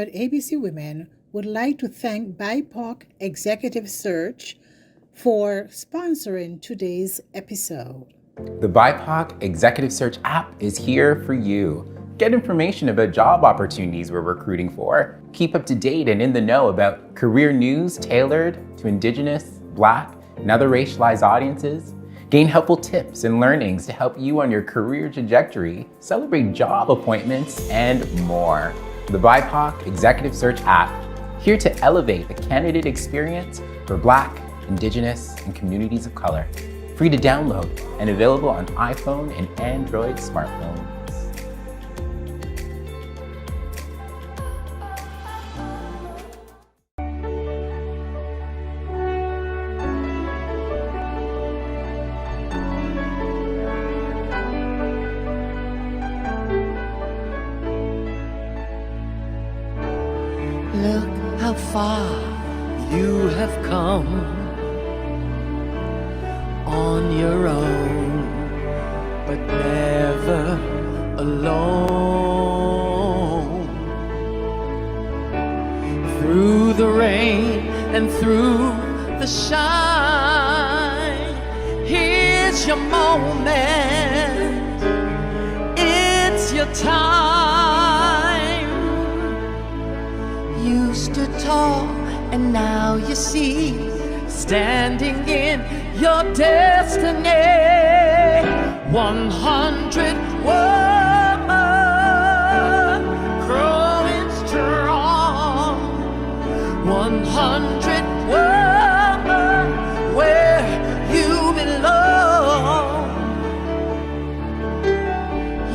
100 ABC Women would like to thank BIPOC Executive Search for sponsoring today's episode. The BIPOC Executive Search app is here for you. Get information about job opportunities we're recruiting for. Keep up to date and in the know about career news tailored to Indigenous, Black, and other racialized audiences. Gain helpful tips and learnings to help you on your career trajectory, celebrate job appointments, and more. The BIPOC Executive Search app, here to elevate the candidate experience for Black, Indigenous, and communities of color. Free to download and available on iPhone and Android smartphones. Look how far you have come on your own, but never alone. Through the rain and through the shine, here's your moment, it's your time. You stood tall and now you see, standing in your destiny. 100 women growing strong. 100 women where you belong.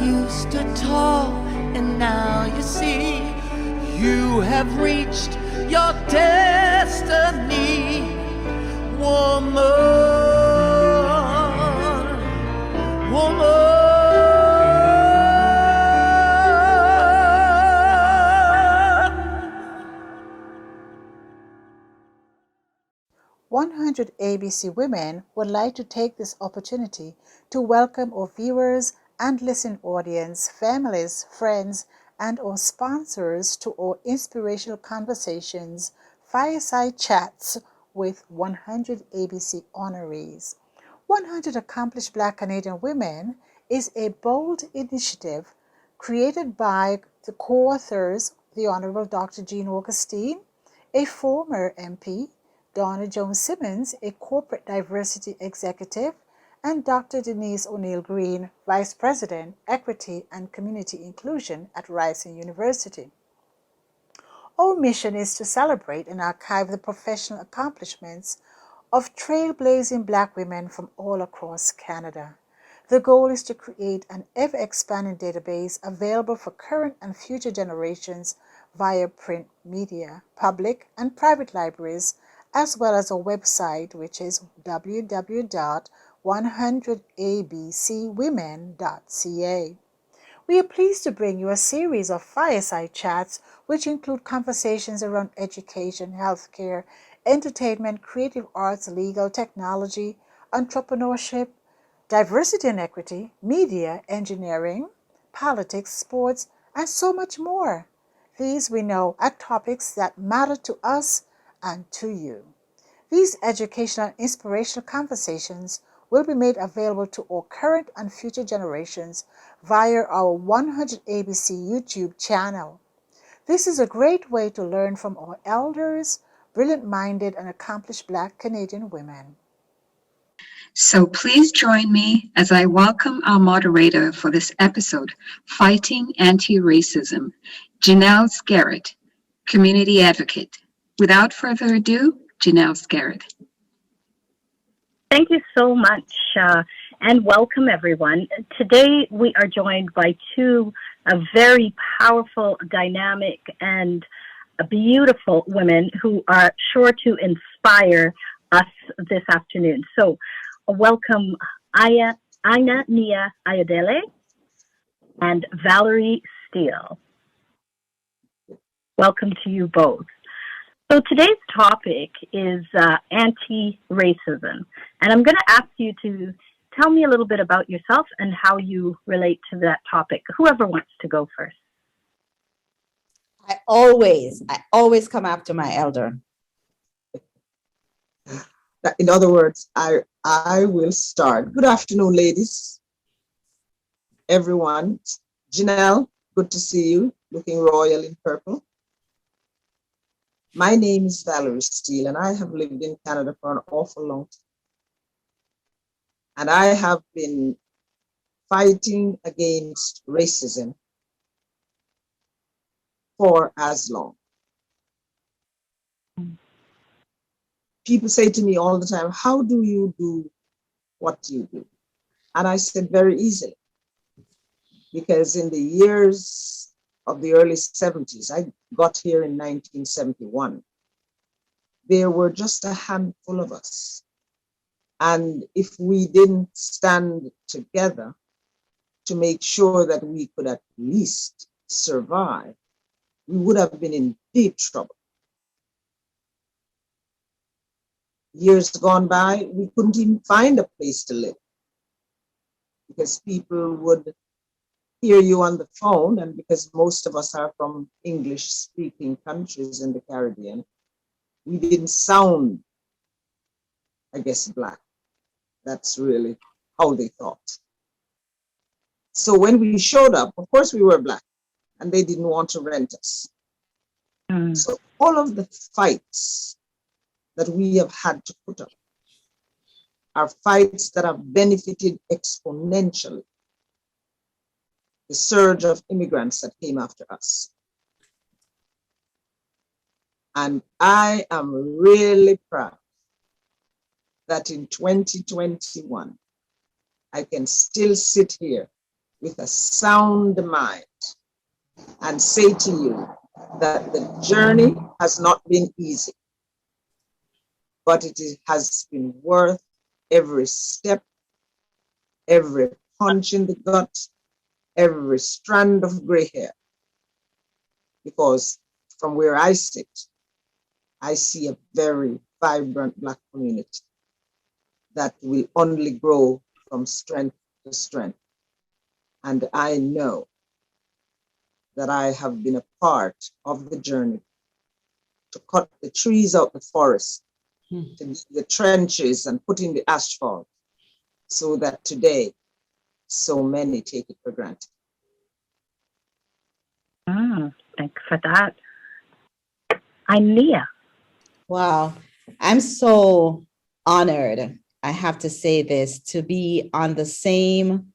You stood tall and now you see, you have reached your destiny. Woman, 100 ABC Women would like to take this opportunity to welcome our viewers and listening audience, families, friends, and our sponsors to our inspirational conversations, Fireside Chats with 100 ABC honorees. 100 Accomplished Black Canadian Women is a bold initiative created by the co-authors, the Honorable Dr. Jean Augustine, a former MP, Donna Jones-Simmons, a corporate diversity executive, and Dr. Denise O'Neill Green, Vice President, Equity and Community Inclusion at Ryerson University. Our mission is to celebrate and archive the professional accomplishments of trailblazing Black women from all across Canada. The goal is to create an ever-expanding database available for current and future generations via print media, public and private libraries, as well as a website, which is www.100abcwomen.ca. We are pleased to bring you a series of fireside chats which include conversations around education, healthcare, entertainment, creative arts, legal, technology, entrepreneurship, diversity and equity, media, engineering, politics, sports, and so much more. These, we know, are topics that matter to us and to you. These educational and inspirational conversations will be made available to all current and future generations via our 100 ABC YouTube channel. This is a great way to learn from our elders, brilliant-minded and accomplished Black Canadian women. So please join me as I welcome our moderator for this episode, Fighting Anti-Racism, Ginelle Skerritt, community advocate. Without further ado, Ginelle Skerritt. Thank you so much, and welcome everyone. Today we are joined by two very powerful, dynamic, and beautiful women who are sure to inspire us this afternoon. So welcome Aina-Nia Ayo'dele and Valarie Steele. Welcome to you both. So today's topic is anti-racism, and I'm going to ask you to tell me a little bit about yourself and how you relate to that topic. Whoever wants to go first. I always come after my elder. In other words, I will start. Good afternoon, ladies, everyone. Ginelle, good to see you, looking royal in purple. My name is Valarie Steele, and I have lived in Canada for an awful long time. And I have been fighting against racism for as long. People say to me all the time, how do you do what you do? And I said, very easily. Because in the years of the early 70s, I got here in 1971, there were just a handful of us. And if we didn't stand together to make sure that we could at least survive, we would have been in deep trouble. Years gone by, we couldn't even find a place to live because people would hear you on the phone, and because most of us are from English-speaking countries in the Caribbean, we didn't sound, I guess, Black. That's really how they thought. So when we showed up, of course we were Black, and they didn't want to rent us. So all of the fights that we have had to put up are fights that have benefited exponentially the surge of immigrants that came after us. And I am really proud that in 2021, I can still sit here with a sound mind and say to you that the journey has not been easy, but it has been worth every step, every punch in the gut, every strand of gray hair. Because from where I sit, I see a very vibrant Black community that will only grow from strength to strength. And I know that I have been a part of the journey to cut the trees out the forest, to dig the trenches and put in the asphalt, so that today so many take it for granted. Thanks for that. Aina-Nia. Wow, I'm so honored, I have to say this, to be on the same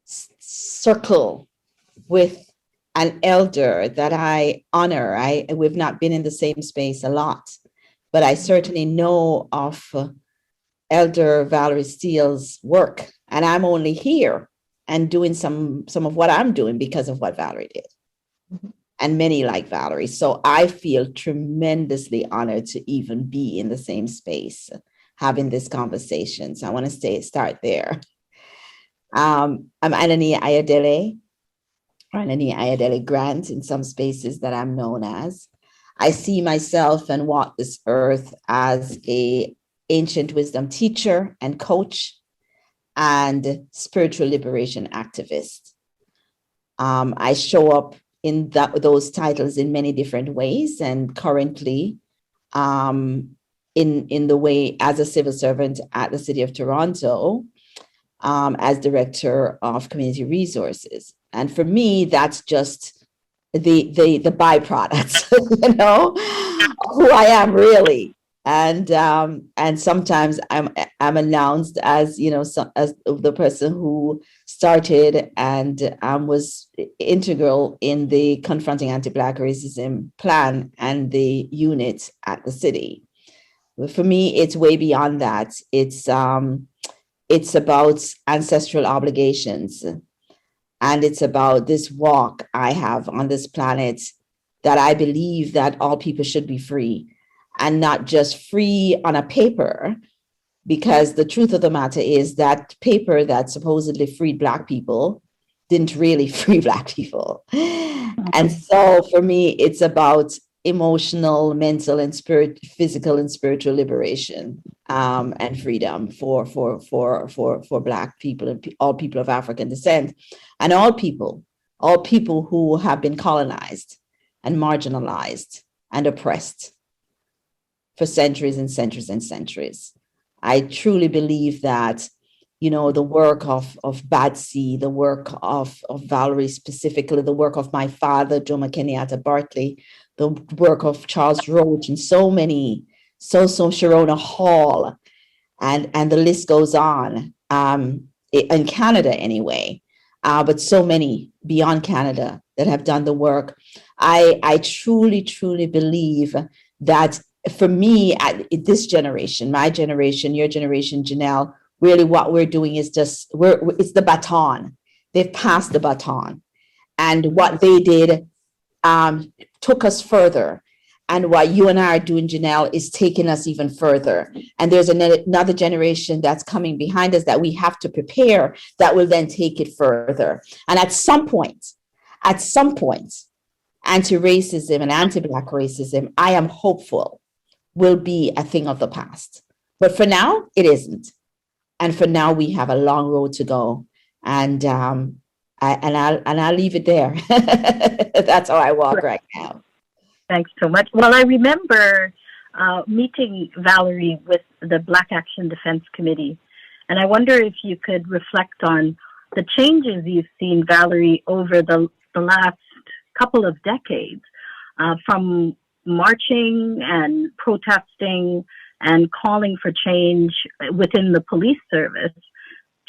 circle with an elder that I honor. We've not been in the same space a lot, but I certainly know of Elder Valarie Steele's work, and I'm only here and doing some of what I'm doing because of what Valarie did. And many like Valarie. So I feel tremendously honored to even be in the same space, having this conversation. So I want to start there. I'm Aina-Nia Ayo'dele, or Aina-Nia Ayo'dele Grant in some spaces that I'm known as. I see myself and walk this earth as a ancient wisdom teacher and coach and spiritual liberation activist. I show up in those titles in many different ways, and currently in the way as a civil servant at the City of Toronto, as Director of Community Resources. And for me, that's just the byproducts, you know, who I am really. And sometimes I'm announced as, you know, as the person who started and was integral in the Confronting Anti-Black Racism plan and the unit at the city. But for me, it's way beyond that. It's about ancestral obligations, and it's about this walk I have on this planet, that I believe that all people should be free. And not just free on a paper, because the truth of the matter is that paper that supposedly freed Black people didn't really free Black people. And so for me, it's about emotional, mental, and physical and spiritual liberation and freedom for Black people and all people of African descent, and all people who have been colonized and marginalized and oppressed for centuries and centuries and centuries. I truly believe that, you know, the work of Batsy, the work of Valarie, specifically the work of my father, Jomo Kenyatta Bartley, the work of Charles Roach, and so many, so Sharona Hall, and the list goes on, in Canada anyway, but so many beyond Canada that have done the work. I truly, truly believe that for me, this generation, my generation, your generation, Ginelle, really what we're doing is just, it's the baton. They've passed the baton. And what they did took us further. And what you and I are doing, Ginelle, is taking us even further. And there's another generation that's coming behind us that we have to prepare that will then take it further. And at some point, anti-racism and anti-Black racism, I am hopeful, will be a thing of the past. But for now, it isn't. And for now, we have a long road to go. And I'll leave it there. That's how I walk right now. Thanks so much. Well, I remember meeting Valarie with the Black Action Defense Committee, and I wonder if you could reflect on the changes you've seen, Valarie, over the last couple of decades, from marching and protesting and calling for change within the police service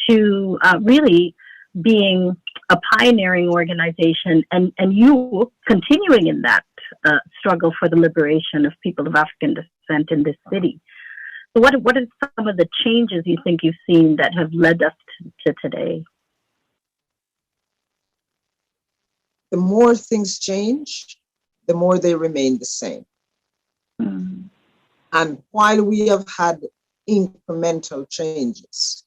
to really being a pioneering organization, and you continuing in that struggle for the liberation of people of African descent in this city. So what are some of the changes you think you've seen that have led us to today? The more things change, the more they remain the same. Mm-hmm. And while we have had incremental changes,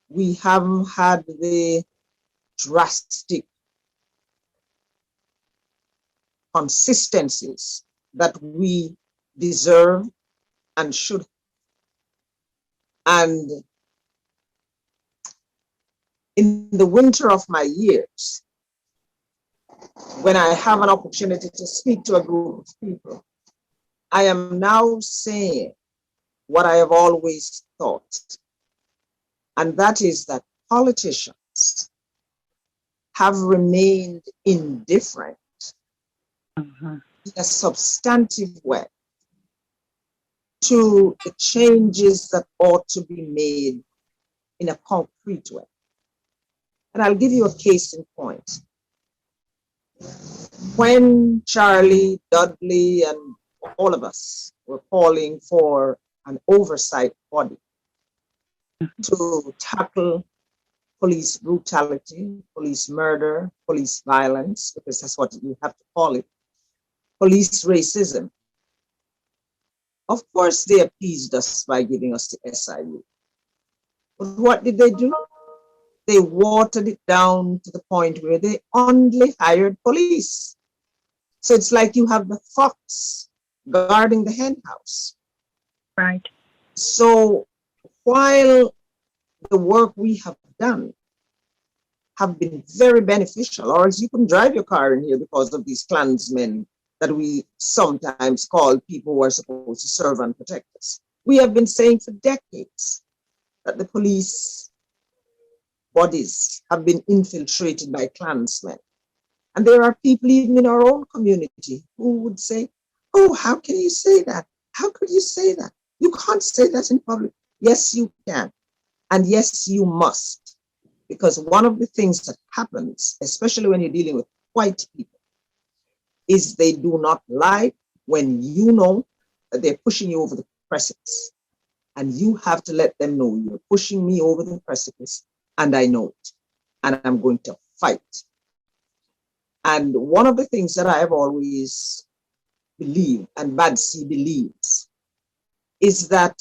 we haven't had the drastic consistencies that we deserve and should. And in the winter of my years, when I have an opportunity to speak to a group of people, I am now saying what I have always thought, and that is that politicians have remained indifferent in a substantive way to the changes that ought to be made in a concrete way. And I'll give you a case in point. When Charlie, Dudley, and all of us were calling for an oversight body to tackle police brutality, police murder, police violence, because that's what you have to call it, police racism. Of course, they appeased us by giving us the SIU. But what did they do? They watered it down to the point where they only hired police. So it's like you have the fox guarding the hen house. Right. So while the work we have done have been very beneficial, or else you couldn't drive your car in here because of these Klansmen that we sometimes call people who are supposed to serve and protect us. We have been saying for decades that the police bodies have been infiltrated by Klansmen. And there are people even in our own community who would say, oh, how can you say that? How could you say that? You can't say that in public. Yes, you can. And yes, you must. Because one of the things that happens, especially when you're dealing with white people, is they do not like when you know that they're pushing you over the precipice. And you have to let them know you're pushing me over the precipice, and I know it. And I'm going to fight. And one of the things that I have always believed, and Badsy believes, is that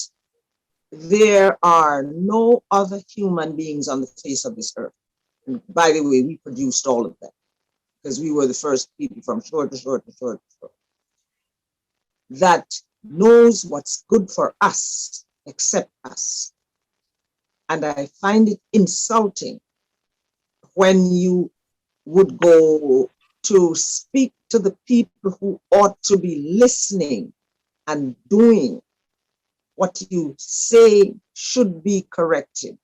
there are no other human beings on the face of this earth. And by the way, we produced all of them, because we were the first people from shore to shore to shore to shore, that knows what's good for us except us. And I find it insulting when you would go to speak to the people who ought to be listening and doing what you say should be corrected.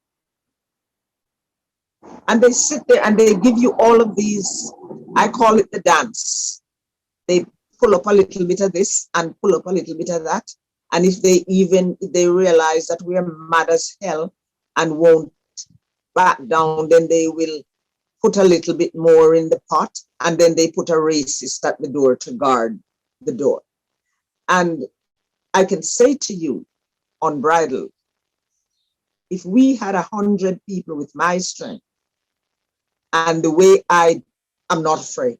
And they sit there and they give you all of these, I call it the dance. They pull up a little bit of this and pull up a little bit of that. And if they realize that we are mad as hell and won't back down, then they will put a little bit more in the pot, and then they put a racist at the door to guard the door. And I can say to you, unbridled, if we had 100 people with my strength and the way I am not afraid,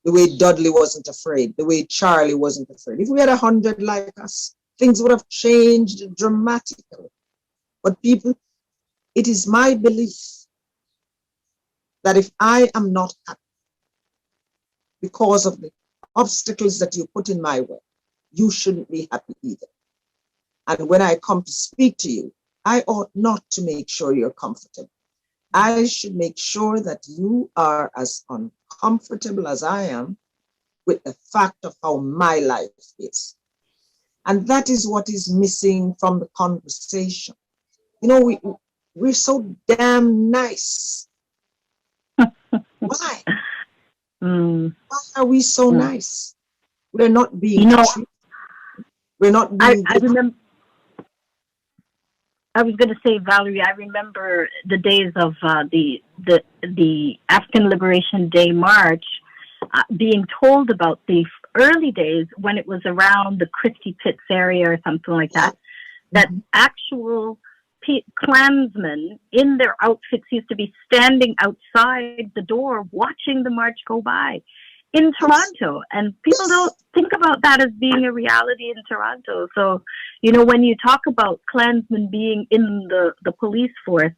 the way Dudley wasn't afraid, the way Charlie wasn't afraid, if we had 100 like us, things would have changed dramatically. But people, it is my belief that if I am not happy because of the obstacles that you put in my way, you shouldn't be happy either. And when I come to speak to you, I ought not to make sure you're comfortable. I should make sure that you are as uncomfortable as I am with the fact of how my life is. And that is what is missing from the conversation. You know, we're so damn nice. Why? Why are we so nice? We're not being treated. We're not being. I remember. I was going to say, Valerie, I remember the days of the African Liberation Day March, being told about the early days when it was around the Christie Pitts area or something like that, that actual Klansmen in their outfits used to be standing outside the door watching the march go by in Toronto. And people don't think about that as being a reality in Toronto. So, you know, when you talk about Klansmen being in the police force,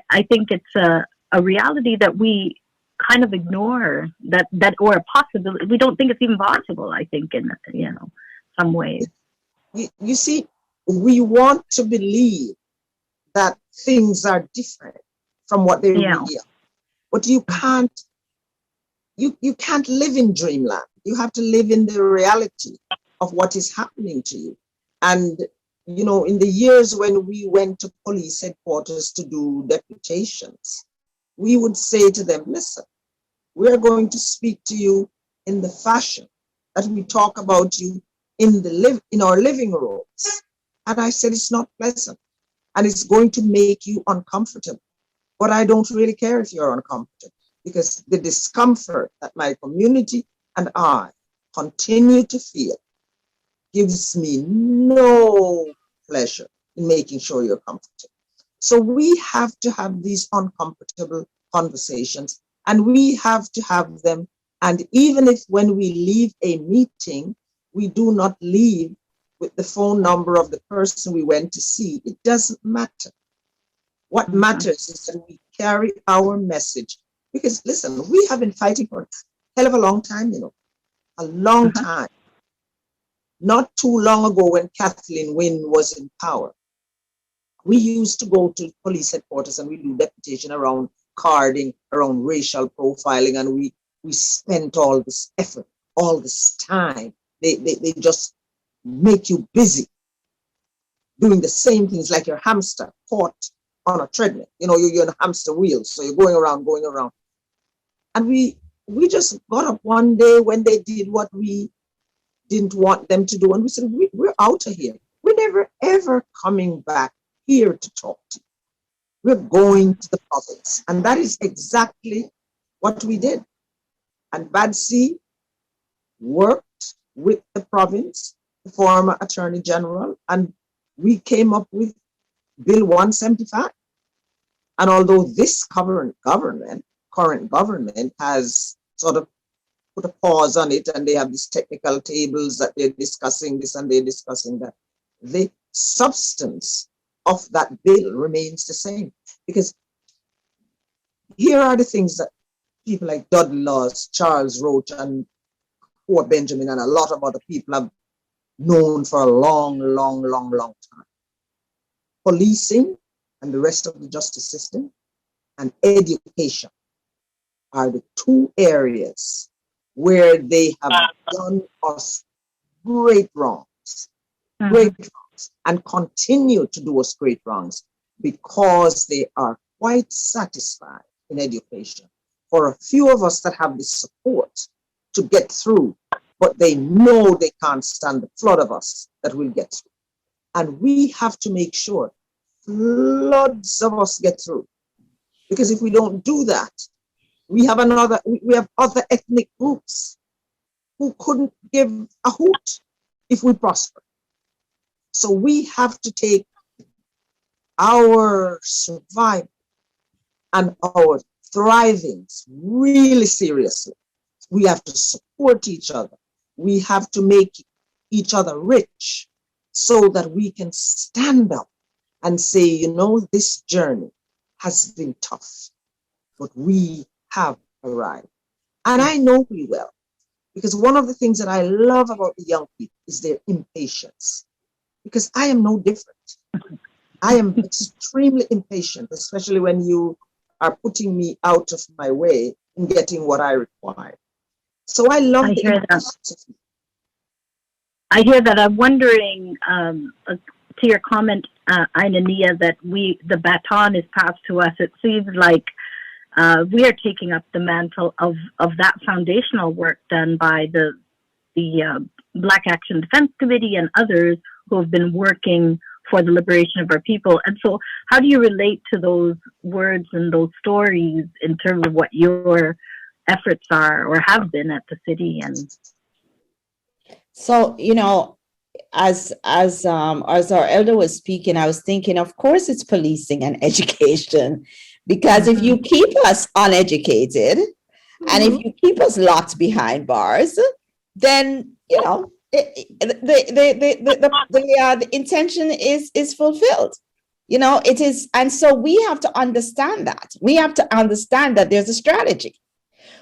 I think it's a reality that we kind of ignore, that or a possibility. We don't think it's even possible, I think, in, you know, some ways. You see, we want to believe that things are different from what they really are. But you can't live in dreamland. You have to live in the reality of what is happening to you. And, you know, in the years when we went to police headquarters to do deputations, we would say to them, listen, we're going to speak to you in the fashion that we talk about you in our living rooms. And I said, it's not pleasant. And it's going to make you uncomfortable. But I don't really care if you're uncomfortable, because the discomfort that my community and I continue to feel gives me no pleasure in making sure you're comfortable. So we have to have these uncomfortable conversations, and we have to have them. And even if when we leave a meeting, we do not leave with the phone number of the person we went to see, it doesn't matter. What matters is that we carry our message. Because listen, we have been fighting for a hell of a long time, you know, a long time. Not too long ago when Kathleen Wynne was in power, we used to go to police headquarters and we do deputation around carding, around racial profiling, and we spent all this effort, all this time. They just make you busy doing the same things, like your hamster caught on a treadmill. You know, you're in a hamster wheel, so you're going around. And we just got up one day when they did what we didn't want them to do, and we said, we're out of here. We're never, ever coming back here to talk to you. We're going to the province. And that is exactly what we did. And Badsy worked with the province, the former Attorney General, and we came up with Bill 175. And although this current government has sort of put a pause on it, and they have these technical tables that they're discussing this and they're discussing that, the substance of that bill remains the same. Because here are the things that people like Dudley Laws, Charles Roach, and Poor Benjamin, and a lot of other people have known for a long time. Policing and the rest of the justice system, and education are the two areas where they have done us great wrongs, great wrongs, and continue to do us great wrongs because they are quite satisfied in education. For a few of us that have the support to get through, but they know they can't stand the flood of us that will get through. And we have to make sure floods of us get through. Because if we don't do that, we have other ethnic groups who couldn't give a hoot if we prosper. So we have to take our survival and our thriving really seriously. We have to support each other. We have to make each other rich so that we can stand up and say, you know, this journey has been tough, but we have arrived. And I know we will, because one of the things that I love about the young people is their impatience, because I am no different. I am extremely impatient, especially when you are putting me out of my way in getting what I require. So I love the impatience. I hear that. I'm wondering, to your comment, Aina-Nia, that the baton is passed to us. It seems like we are taking up the mantle of that foundational work done by the Black Action Defense Committee and others who have been working for the liberation of our people. And so how do you relate to those words and those stories in terms of what your efforts are or have been at the city? And so, you know, as our elder was speaking, I was thinking, of course, it's policing and education, because if you keep us uneducated and if you keep us locked behind bars, then, you know, the intention is fulfilled. You know, it is. And so we have to understand that. We have to understand that there's a strategy.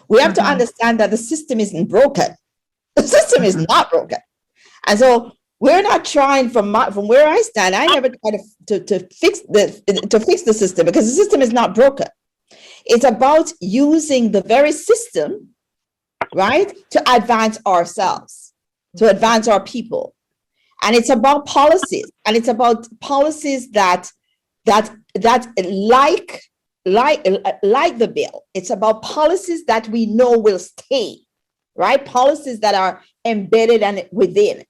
We have to understand that the system isn't broken. The system is not broken. And so we're not trying from where I stand. I never try to fix the system, because the system is not broken. It's about using the very system, right, to advance ourselves, to advance our people. And it's about policies, and it's about policies that like the bill. It's about policies that we know will stay, right? Policies that are embedded and within.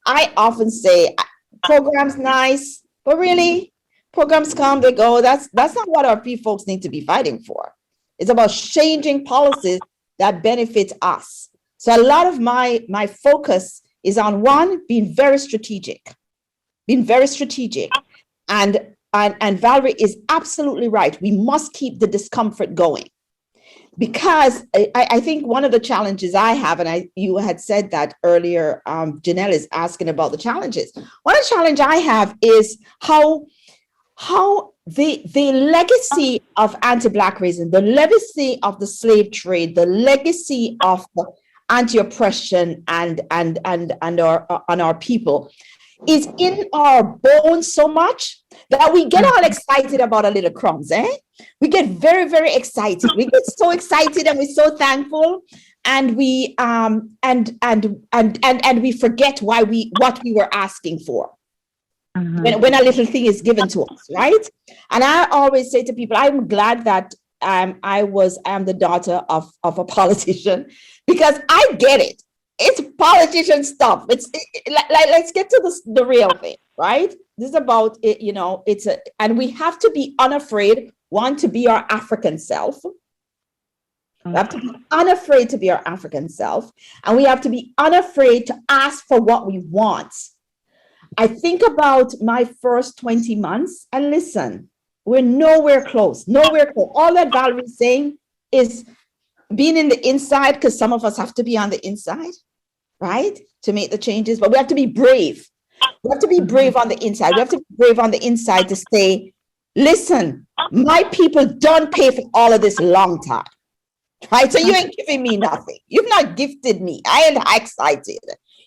I often say programs nice, but really programs come, they go. That's not what our folks need to be fighting for. It's about changing policies that benefit us. So a lot of my focus is on being very strategic. And Valarie is absolutely right. We must keep the discomfort going, because I think one of the challenges I have, and you had said that earlier, Ginelle is asking about the challenges. One challenge I have is how the legacy of anti-Black racism, the legacy of the slave trade, the legacy of anti-oppression and our people is in our bones so much that we get all excited about a little crumbs, We get very, very excited. We get so excited and we're so thankful, and we and we forget what we were asking for. When a little thing is given to us, right? And I always say to people, I'm glad that I'm the daughter of a politician, because I get it. It's politician stuff. Let's get to the real thing, right? This is about it, you know. And we have to be unafraid. To be our African self. We have to be unafraid to be our African self, and we have to be unafraid to ask for what we want. I think about my first 20 months, and listen, we're nowhere close. All that Valerie's saying is being in the inside, because some of us have to be on the inside, right, to make the changes. But we have to be brave. We have to be brave on the inside. We have to be brave on the inside to say, listen, my people don't pay for all of this long time, right? So you ain't giving me nothing. You've not gifted me. I ain't excited.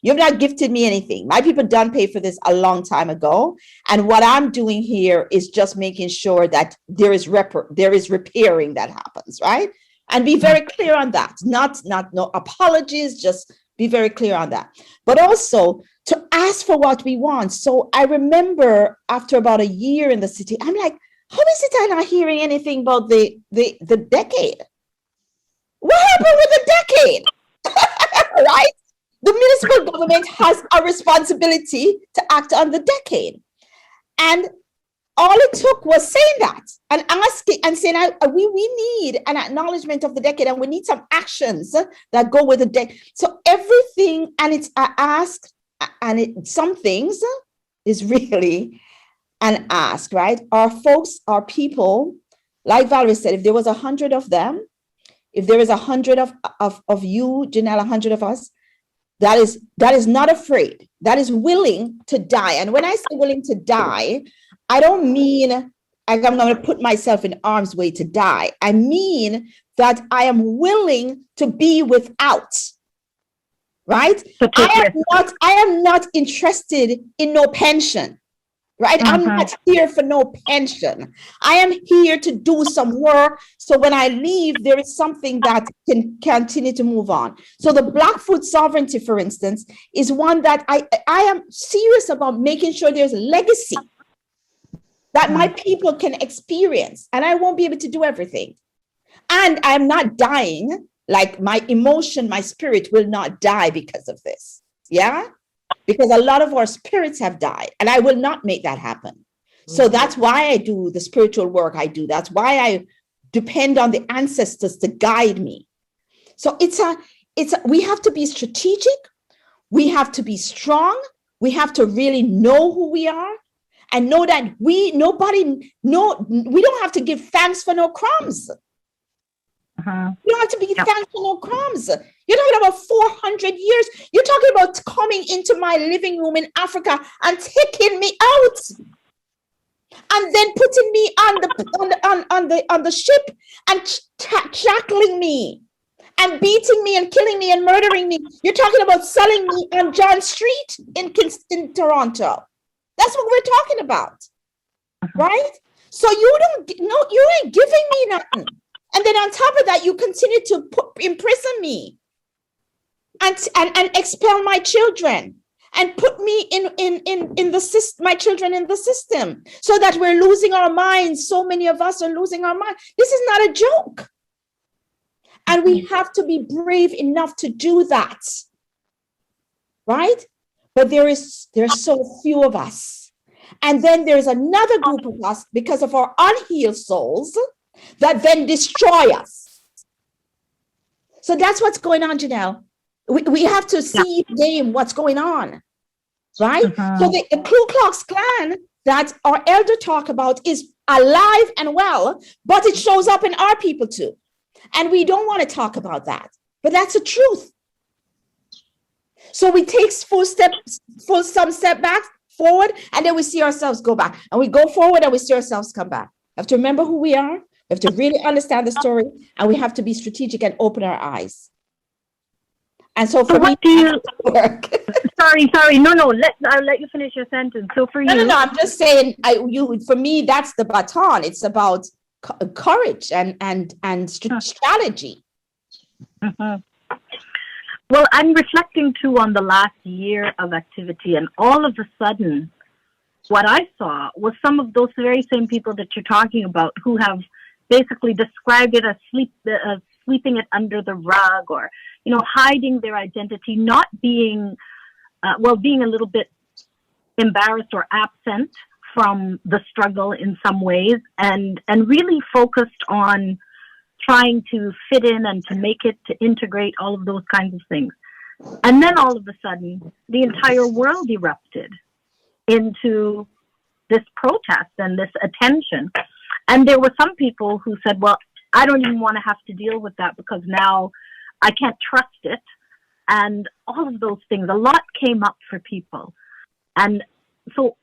You've not gifted me anything. My people done pay for this a long time ago. And what I'm doing here is just making sure that there is repairing that happens, right? And be very clear on that. Not no apologies, just be very clear on that. But also to ask for what we want. So I remember after about a year in the city, I'm like, how is it I'm not hearing anything about the decade? What happened with the decade? Right? The municipal government has a responsibility to act on the decade. And all it took was saying that and asking and saying, we need an acknowledgement of the decade, and we need some actions that go with the decade. So everything, and it's I ask, and some things is really an ask, right? Our folks, our people, like Valerie said, if there was 100 of them, if there is 100 of you, Ginelle, 100 of us, that is not afraid, that is willing to die. And when I say willing to die, I don't mean like I'm going to put myself in harm's way to die. I mean that I am willing to be without, right? I am not interested in no pension, right? I'm not here for no pension. I am here to do some work. So when I leave, there is something that can continue to move on. So the Black food sovereignty, for instance, is one that I am serious about making sure there's legacy that my people can experience, and I won't be able to do everything. And I'm not dying, like my emotion, my spirit will not die because of this. Yeah? Because a lot of our spirits have died, and I will not make that happen. So that's why I do the spiritual work I do. That's why I depend on the ancestors to guide me. So we have to be strategic. We have to be strong. We have to really know who we are. And know that we don't have to give thanks for no crumbs. You don't have to be thankful for no crumbs. You're talking about 400 years. You're talking about coming into my living room in Africa and taking me out, and then putting me on the ship and shackling me and beating me and killing me and murdering me. You're talking about selling me on John Street in Toronto. That's what we're talking about, right? So you ain't giving me nothing. And then on top of that, you continue to imprison me and expel my children and put me in the system, my children in the system, so that we're losing our minds. So many of us are losing our minds. This is not a joke. And we have to be brave enough to do that, right? But there's so few of us. And then there's another group of us, because of our unhealed souls, that then destroy us. So that's what's going on, Ginelle. We have to see the game, what's going on, right? So the Ku Klux Klan that our elder talk about is alive and well, but it shows up in our people too. And we don't want to talk about that, but that's the truth. So we take some step back forward, and then we see ourselves go back, and we go forward and we see ourselves come back. We have to remember who we are. We have to really understand the story, and we have to be strategic and open our eyes. And so for me, work. Sorry. No. I'll let you finish your sentence. So for you, no. I'm just saying, for me, that's the baton. It's about courage and strategy. Well, I'm reflecting too on the last year of activity, and all of a sudden, what I saw was some of those very same people that you're talking about, who have basically described it as sweeping it under the rug, or hiding their identity, not being being a little bit embarrassed or absent from the struggle in some ways, and really focused on trying to fit in and to make it, to integrate, all of those kinds of things. And then all of a sudden, the entire world erupted into this protest and this attention. And there were some people who said, well, I don't even want to have to deal with that, because now I can't trust it. And all of those things, a lot came up for people. And so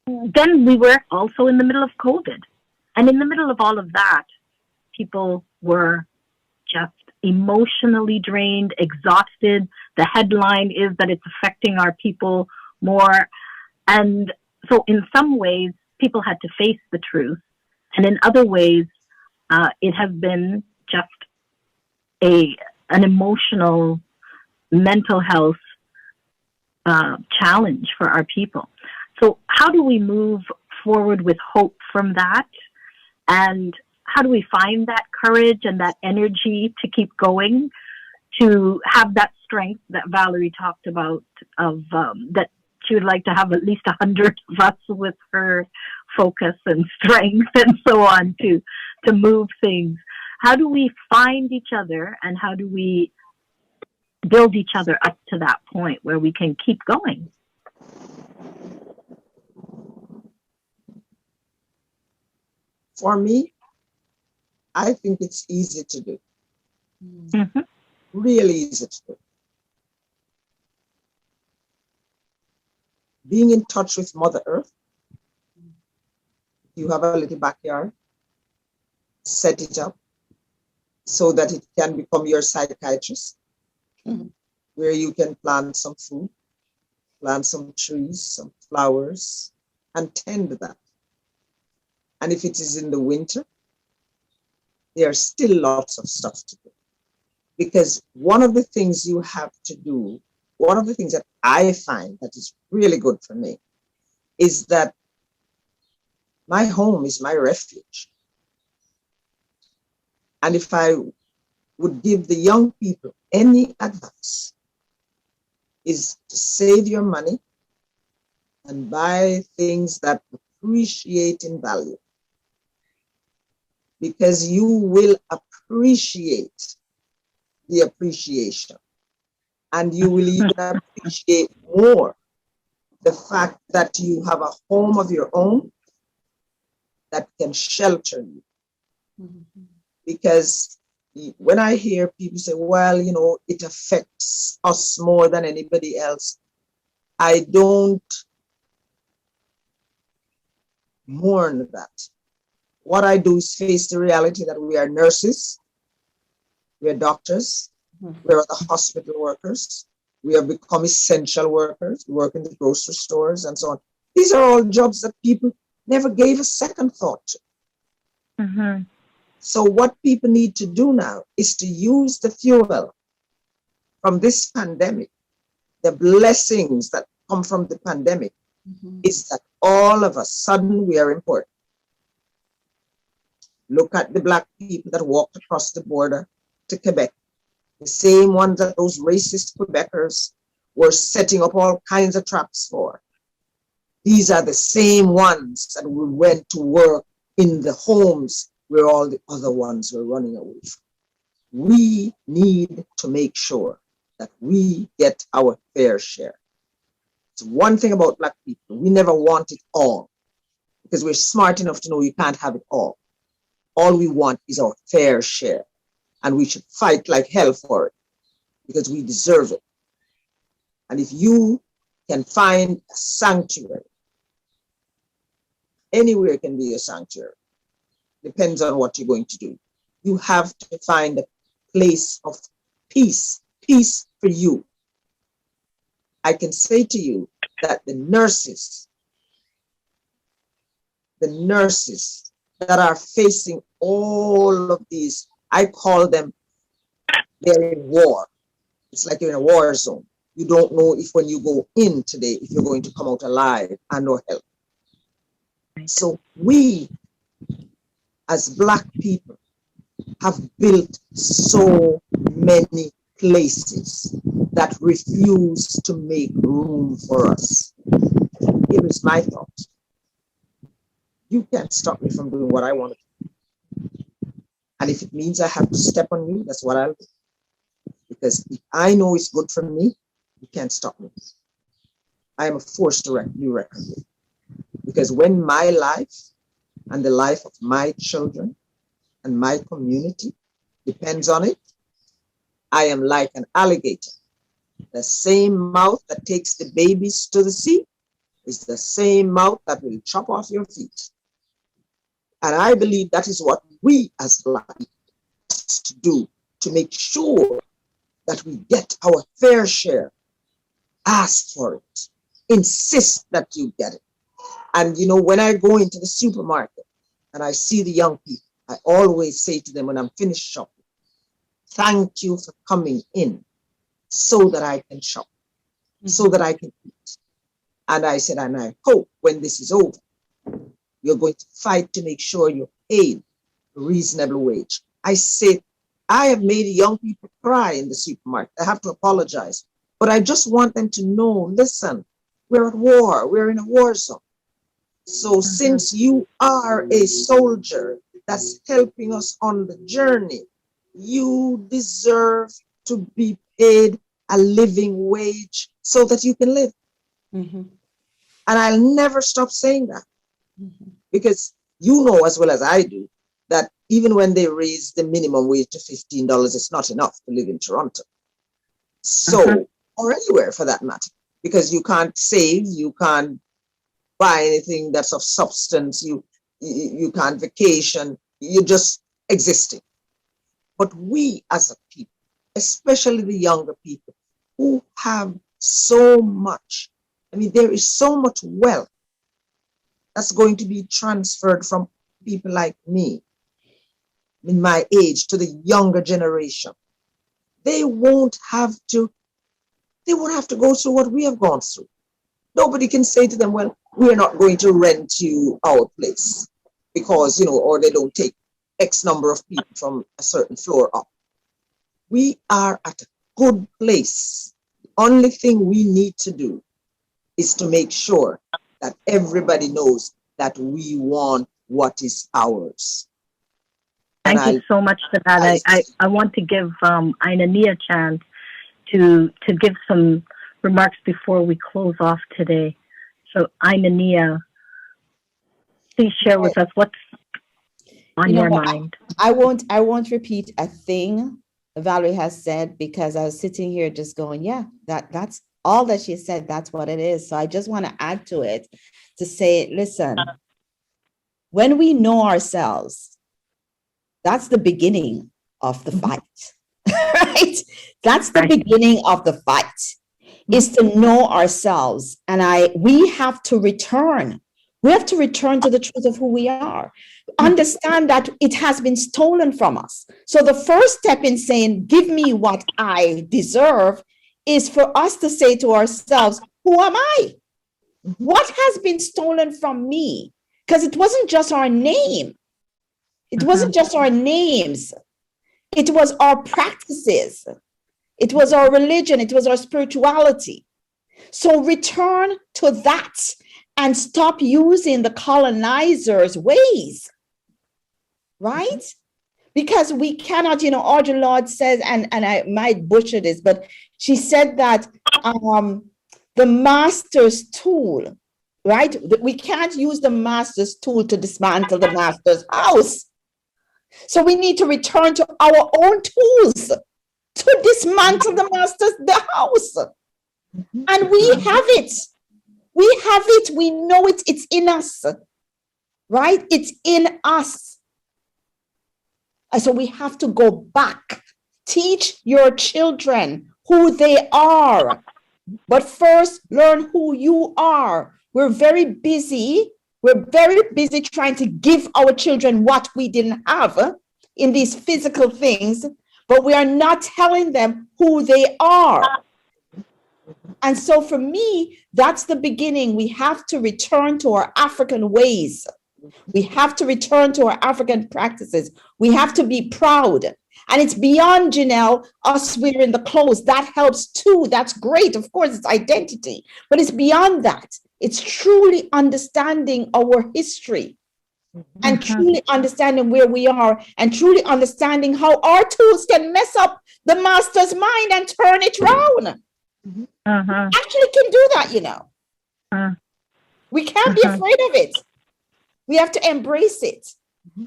then we were also in the middle of COVID. And in the middle of all of that, people were just emotionally drained, exhausted. The headline is that it's affecting our people more. And so in some ways, people had to face the truth. And in other ways, it has been just an emotional mental health challenge for our people. So how do we move forward with hope from that? And how do we find that courage and that energy to keep going, to have that strength that Valarie talked about, of that she would like to have at least 100 of us with her focus and strength and so on to move things. How do we find each other, and how do we build each other up to that point where we can keep going? For me, I think it's easy to do. Mm-hmm. Really easy to do. Being in touch with Mother Earth. You have a little backyard, set it up so that it can become your psychiatrist, where you can plant some food, plant some trees, some flowers, and tend that. And if it is in the winter, there's still lots of stuff to do. Because one of the things you have to do, one of the things that I find that is really good for me, is that my home is my refuge. And if I would give the young people any advice, is to save your money and buy things that appreciate in value. Because you will appreciate the appreciation. And you will even appreciate more the fact that you have a home of your own that can shelter you. Mm-hmm. Because when I hear people say, well, you know, it affects us more than anybody else, I don't mourn that. What I do is face the reality that we are nurses, we are doctors, we are the hospital workers, we have become essential workers, we work in the grocery stores and so on. These are all jobs that people never gave a second thought to. Mm-hmm. So what people need to do now is to use the fuel from this pandemic, the blessings that come from the pandemic, is that all of a sudden we are important. Look at the Black people that walked across the border to Quebec. The same ones that those racist Quebecers were setting up all kinds of traps for. These are the same ones that we went to work in the homes where all the other ones were running away from. We need to make sure that we get our fair share. It's one thing about Black people, we never want it all, because we're smart enough to know you can't have it all. All we want is our fair share, and we should fight like hell for it, because we deserve it. And if you can find a sanctuary, anywhere can be a sanctuary, depends on what you're going to do. You have to find a place of peace, peace for you. I can say to you that the nurses that are facing all of these, I call them, they're in war. It's like you're in a war zone. You don't know if when you go in today, if you're going to come out alive and or help. So we, as Black people, have built so many places that refuse to make room for us. Here is my thought. You can't stop me from doing what I want to do. And if it means I have to step on you, that's what I'll do. Because if I know it's good for me, you can't stop me. I am a force to be reckoned with. Because when my life and the life of my children and my community depends on it, I am like an alligator. The same mouth that takes the babies to the sea is the same mouth that will chop off your feet. And I believe that is what we as Black people have to do to make sure that we get our fair share. Ask for it. Insist that you get it. And you know, when I go into the supermarket and I see the young people, I always say to them when I'm finished shopping, Thank you for coming in so that I can shop, so that I can eat. And I said, and I hope when this is over, you're going to fight to make sure you're paid a reasonable wage. I said, I have made young people cry in the supermarket. I have to apologize. But I just want them to know, listen, we're at war. We're in a war zone. So since you are a soldier that's helping us on the journey, you deserve to be paid a living wage so that you can live. And I'll never stop saying that, because you know as well as I do that even when they raise the minimum wage to $15, it's not enough to live in Toronto. So, or anywhere for that matter, because you can't save, you can't buy anything that's of substance, you can't vacation, you're just existing. But we as a people, especially the younger people who have so much, I mean, there is so much wealth that's going to be transferred from people like me in my age to the younger generation. They won't have to go through what we have gone through. Nobody can say to them, well, we're not going to rent you our place because, or they don't take X number of people from a certain floor up. We are at a good place. The only thing we need to do is to make sure that everybody knows that we want what is ours. Thank you so much for that. I want to give Aina-Nia a chance to give some remarks before we close off today. So Aina-Nia, please share with us what's on your mind. I won't repeat a thing Valerie has said, because I was sitting here just going, yeah, that's all that she said. That's what it is. So I just want to add to it to say, listen, when we know ourselves, that's the beginning of the fight, right? That's the beginning of the fight, is to know ourselves. And we have to return. We have to return to the truth of who we are. Understand that it has been stolen from us. So the first step in saying, give me what I deserve, is for us to say to ourselves, who am I? What has been stolen from me? Because it wasn't just our name. It wasn't just our names. It was our practices. It was our religion. It was our spirituality. So return to that and stop using the colonizers' ways, right? Because we cannot, Audre Lorde says, and I might butcher this, but she said that the master's tool, right? We can't use the master's tool to dismantle the master's house. So we need to return to our own tools to dismantle the house. And we have it. We have it. We know it. It's in us, right? It's in us. And so we have to go back. Teach your children who they are. But first, learn who you are. We're very busy trying to give our children what we didn't have in these physical things, but we are not telling them who they are. And so for me, that's the beginning. We have to return to our African ways. We have to return to our African practices. We have to be proud. And it's beyond, Ginelle, us wearing the clothes. That helps too. That's great. Of course, it's identity. But it's beyond that. It's truly understanding our history and truly understanding where we are and truly understanding how our tools can mess up the master's mind and turn it round. Actually can do that, We can't be afraid of it. We have to embrace it.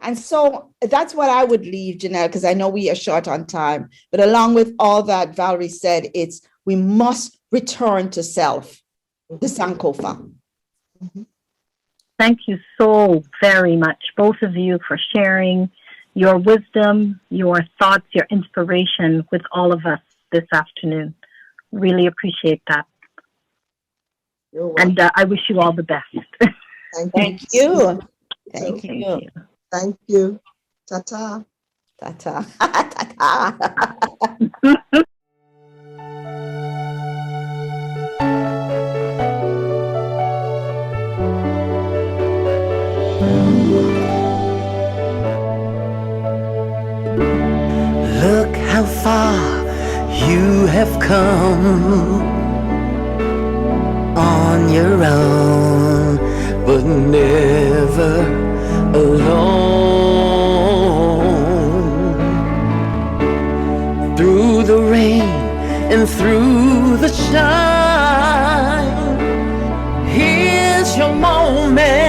And so that's what I would leave, Ginelle, because I know we are short on time. But along with all that Valerie said, we must return to self, the Sankofa. Thank you so very much, both of you, for sharing your wisdom, your thoughts, your inspiration with all of us this afternoon. Really appreciate that. And I wish you all the best. Thank you. Thank you. Thank you. Ta-ta. Ta-ta. Ta-ta. Look how far you have come on your own, but never alone. Through the rain and through the shine, here's your moment.